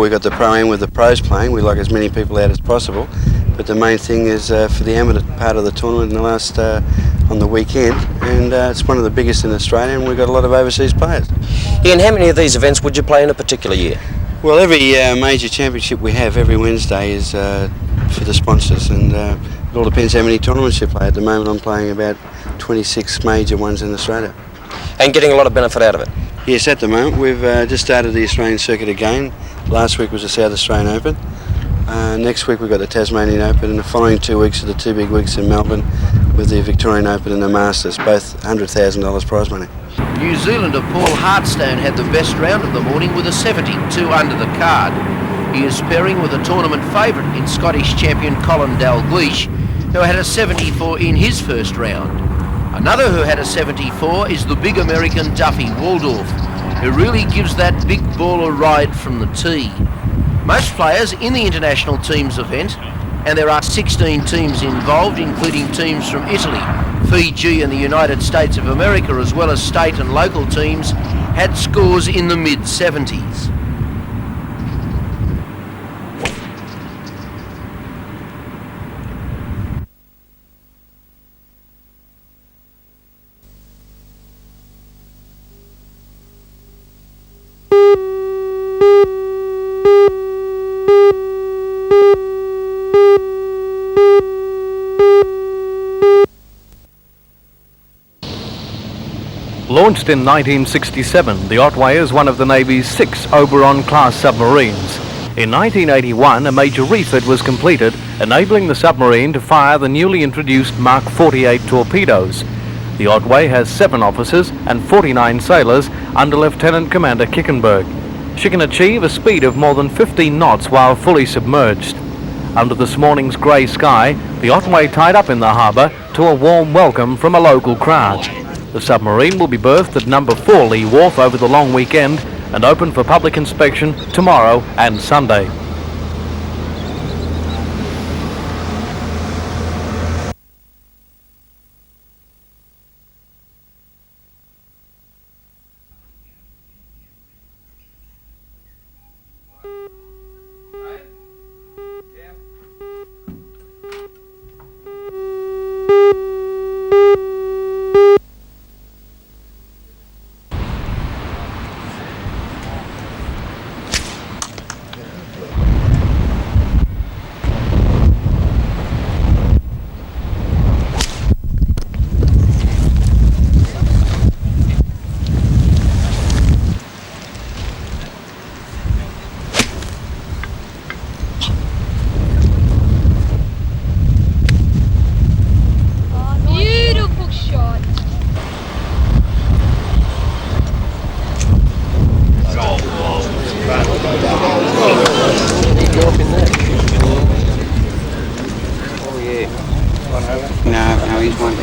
we've got the Pro-Am with the pros playing. We like as many people out as possible. But the main thing is for the amateur part of the tournament in the last on the weekend, and it's one of the biggest in Australia, and we've got a lot of overseas players. Ian, how many of these events would you play in a particular year? Well, every major championship we have every Wednesday is for the sponsors, and it all depends how many tournaments you play. At the moment I'm playing about 26 major ones in Australia. And getting a lot of benefit out of it? Yes, at the moment we've just started the Australian circuit again. Last week was the South Australian Open. Next week we've got the Tasmanian Open, and the following 2 weeks are the two big weeks in Melbourne with the Victorian Open and the Masters, both $100,000 prize money. New Zealander Paul Hartstone had the best round of the morning with a 72 under the card. He is pairing with a tournament favourite in Scottish champion Colin Dalgleish, who had a 74 in his first round. Another who had a 74 is the big American Duffy Waldorf, who really gives that big ball a ride from the tee. Most players in the international teams event, and there are 16 teams involved, including teams from Italy, Fiji and the United States of America, as well as state and local teams, had scores in the mid-70s. Launched in 1967, the Otway is one of the Navy's 6 Oberon-class submarines. In 1981, a major refit was completed, enabling the submarine to fire the newly introduced Mark 48 torpedoes. The Otway has 7 officers and 49 sailors under Lieutenant Commander Kickenberg. She can achieve a speed of more than 15 knots while fully submerged. Under this morning's grey sky, the Otway tied up in the harbour to a warm welcome from a local crowd. The submarine will be berthed at number 4 Lee Wharf over the long weekend and open for public inspection tomorrow and Sunday. No, he's one.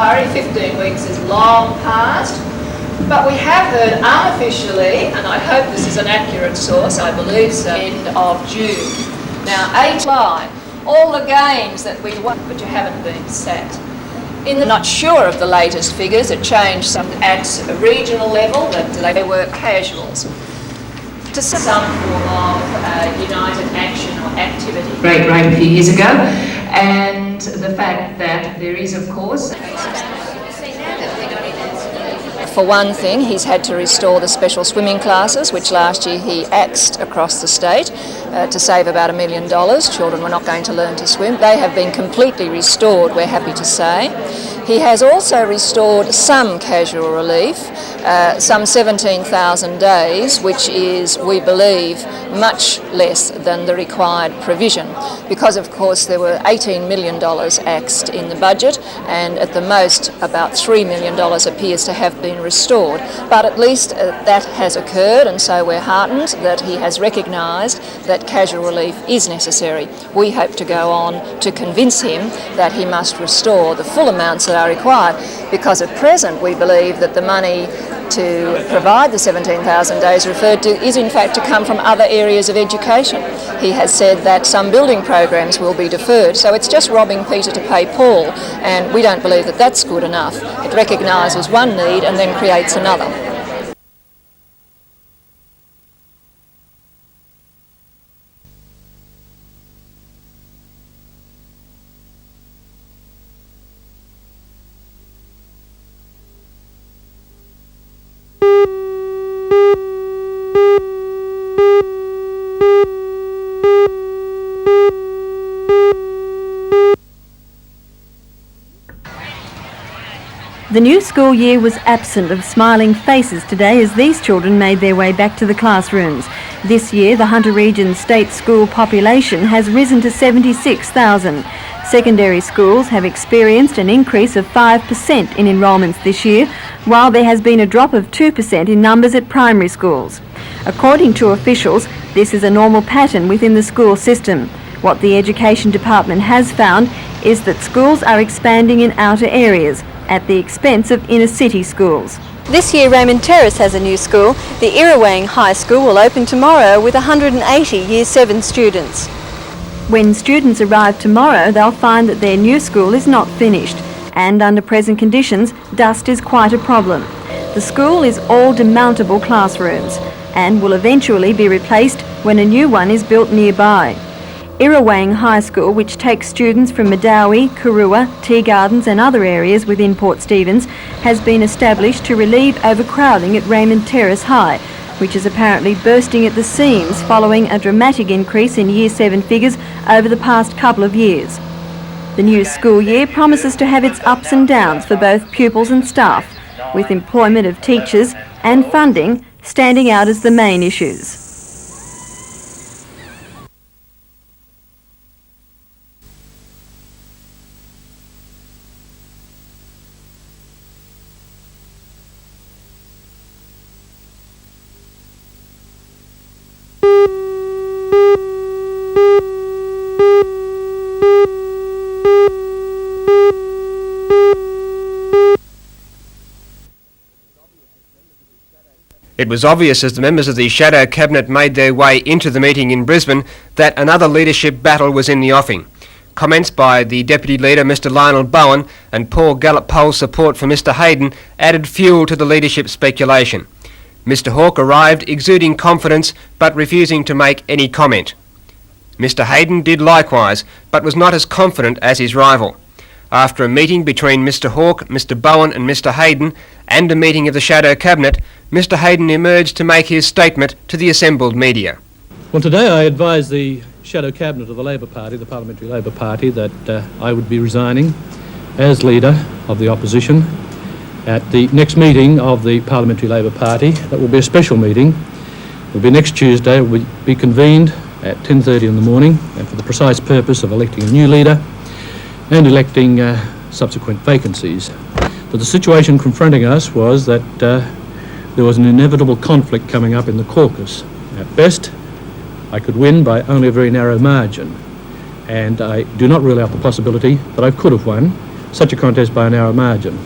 Inquiry 15 weeks is long past, but we have heard unofficially, and I hope this is an accurate source, I believe so, end of June. Now, 8 line, all the games that we won, but you haven't been sacked. Not sure of the latest figures, it changed some at a regional level, that they were casuals. to some form of united action or activity. Great rain a few years ago, and the fact that there is, of course... For one thing, he's had to restore the special swimming classes, which last year he axed across the state to save about $1 million. Children were not going to learn to swim. They have been completely restored, we're happy to say. He has also restored some casual relief, some 17,000 days, which is, we believe, much less than the required provision, because of course there were $18 million axed in the budget, and at the most about $3 million appears to have been restored. But at least that has occurred, and so we're heartened that he has recognised that casual relief is necessary. We hope to go on to convince him that he must restore the full amounts that are required, because at present we believe that the money to provide the 17,000 days referred to is in fact to come from other areas of education. He has said that some building programs will be deferred, so it's just robbing Peter to pay Paul, and we don't believe that that's good enough. It recognises one need and then creates another. The new school year was absent of smiling faces today as these children made their way back to the classrooms. This year, the Hunter Region state school population has risen to 76,000. Secondary schools have experienced an increase of 5% in enrolments this year, while there has been a drop of 2% in numbers at primary schools. According to officials, this is a normal pattern within the school system. What the Education Department has found is that schools are expanding in outer areas at the expense of inner city schools. This year Raymond Terrace has a new school. The Irrawang High School will open tomorrow with 180 Year 7 students. When students arrive tomorrow, they'll find that their new school is not finished, and under present conditions, dust is quite a problem. The school is all demountable classrooms and will eventually be replaced when a new one is built nearby. Irrawang High School, which takes students from Madawi, Karua, Tea Gardens and other areas within Port Stephens, has been established to relieve overcrowding at Raymond Terrace High, which is apparently bursting at the seams following a dramatic increase in Year 7 figures over the past couple of years. The new school year promises to have its ups and downs for both pupils and staff, with employment of teachers and funding standing out as the main issues. It was obvious as the members of the Shadow Cabinet made their way into the meeting in Brisbane that another leadership battle was in the offing. Comments by the Deputy Leader, Mr Lionel Bowen, and Paul Gallup-Pole's support for Mr Hayden added fuel to the leadership speculation. Mr Hawke arrived exuding confidence but refusing to make any comment. Mr Hayden did likewise, but was not as confident as his rival. After a meeting between Mr Hawke, Mr Bowen and Mr Hayden, and a meeting of the Shadow Cabinet, Mr Hayden emerged to make his statement to the assembled media. Well, today I advised the Shadow Cabinet of the Labor Party, the Parliamentary Labor Party, that I would be resigning as Leader of the Opposition at the next meeting of the Parliamentary Labor Party. That will be a special meeting. It will be next Tuesday. It will be convened at 10:30 in the morning, and for the precise purpose of electing a new leader and electing subsequent vacancies. But the situation confronting us was that there was an inevitable conflict coming up in the caucus. At best, I could win by only a very narrow margin, and I do not rule out the possibility that I could have won such a contest by a narrow margin.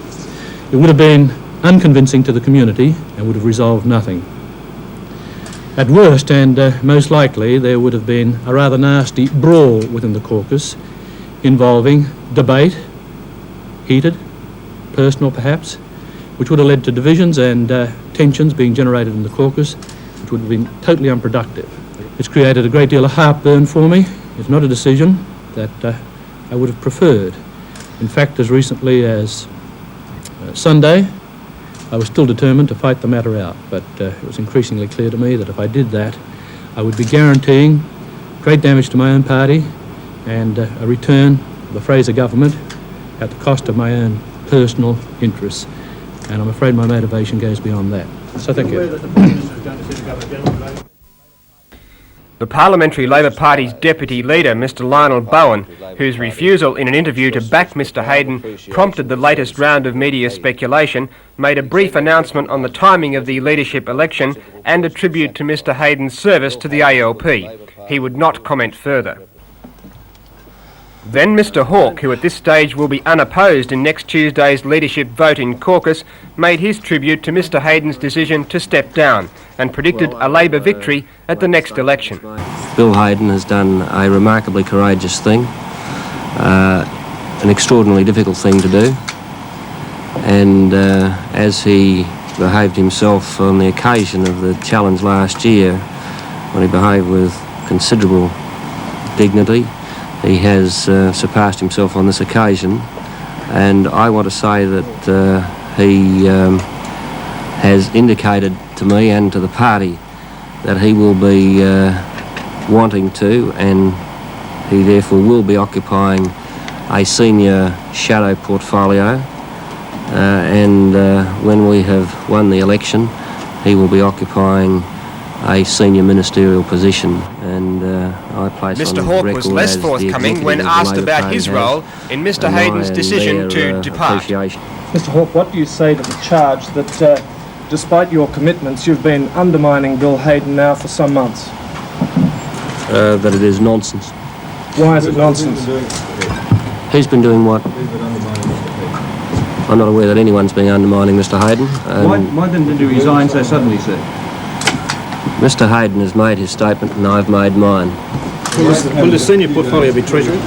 It would have been unconvincing to the community and would have resolved nothing. At worst, and most likely, there would have been a rather nasty brawl within the caucus involving debate, heated, personal perhaps, which would have led to divisions and tensions being generated in the caucus, which would have been totally unproductive. It's created a great deal of heartburn for me. It's not a decision that I would have preferred. In fact, as recently as Sunday, I was still determined to fight the matter out, but it was increasingly clear to me that if I did that, I would be guaranteeing great damage to my own party and a return of the Fraser government at the cost of my own personal interests. And I'm afraid my motivation goes beyond that. So thank you. The Parliamentary Labor Party's Deputy Leader, Mr Lionel Bowen, whose refusal in an interview to back Mr Hayden prompted the latest round of media speculation, made a brief announcement on the timing of the leadership election and a tribute to Mr Hayden's service to the ALP. He would not comment further. Then Mr Hawke, who at this stage will be unopposed in next Tuesday's leadership vote in caucus, made his tribute to Mr Hayden's decision to step down and predicted a Labor victory at the next election. Bill Hayden has done a remarkably courageous thing, an extraordinarily difficult thing to do, and as he behaved himself on the occasion of the challenge last year, when he behaved with considerable dignity, he has surpassed himself on this occasion, and I want to say that he has indicated to me and to the party that he will be wanting to, and he therefore will be occupying a senior shadow portfolio, and when we have won the election, he will be occupying a senior ministerial position, and I place Mr on Hawke record was less as the forthcoming when executive of the asked Labor about Party his has, role in Mr and Hayden's my decision and to their, depart. appreciation. Mr Hawke, what do you say to the charge that despite your commitments you've been undermining Bill Hayden now for some months? That it is nonsense. Why is it nonsense? Who's been doing what? I'm not aware that anyone's been undermining Mr Hayden. Why didn't he resign so suddenly, sir? Mr Hayden has made his statement and I've made mine. Will the senior portfolio be Treasury?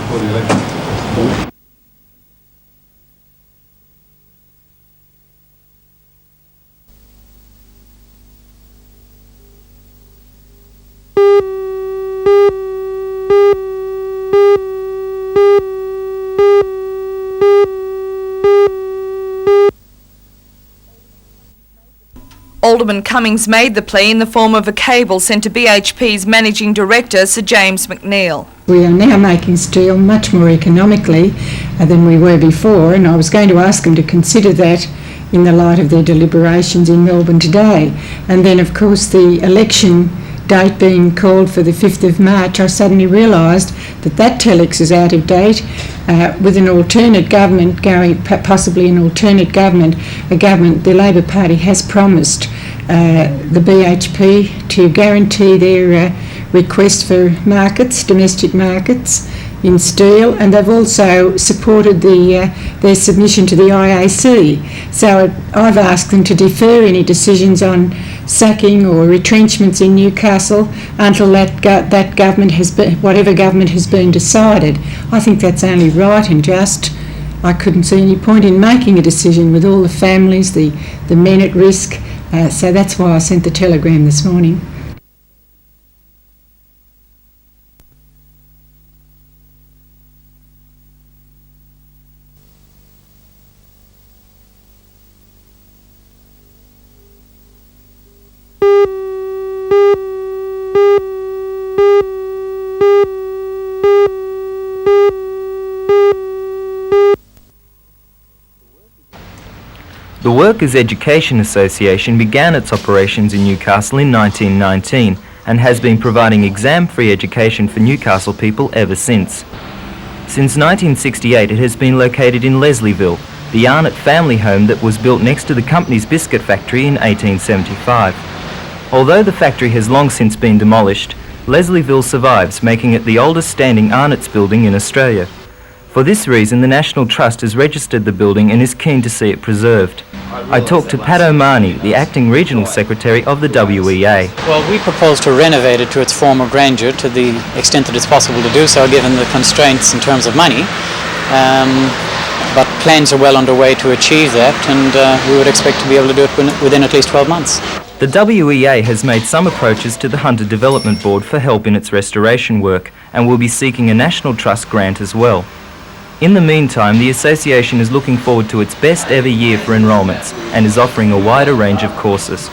Alderman Cummings made the plea in the form of a cable sent to BHP's Managing Director, Sir James McNeill. We are now making steel much more economically than we were before, and I was going to ask them to consider that in the light of their deliberations in Melbourne today. And then, of course, the election date being called for the 5th of March, I suddenly realised that that telex is out of date. With an alternate government going, possibly an alternate government, the Labor Party has promised the BHP to guarantee their request for markets, domestic markets in steel, and they've also supported their submission to the IAC. So I've asked them to defer any decisions on sacking or retrenchments in Newcastle until that government has been, whatever government has been decided. I think that's only right and just. I couldn't see any point in making a decision with all the families, the men at risk. So that's why I sent the telegram this morning. The Workers' Education Association began its operations in Newcastle in 1919 and has been providing exam-free education for Newcastle people ever since. Since 1968 it has been located in Leslieville, the Arnott family home that was built next to the company's biscuit factory in 1875. Although the factory has long since been demolished, Leslieville survives, making it the oldest standing Arnott's building in Australia. For this reason, the National Trust has registered the building and is keen to see it preserved. I talked to Pat O'Mahony, the Acting Regional Secretary of the WEA. Well, we propose to renovate it to its former grandeur to the extent that it's possible to do so, given the constraints in terms of money. But plans are well underway to achieve that, and we would expect to be able to do it within at least 12 months. The WEA has made some approaches to the Hunter Development Board for help in its restoration work and will be seeking a National Trust grant as well. In the meantime, the association is looking forward to its best ever year for enrolments and is offering a wider range of courses.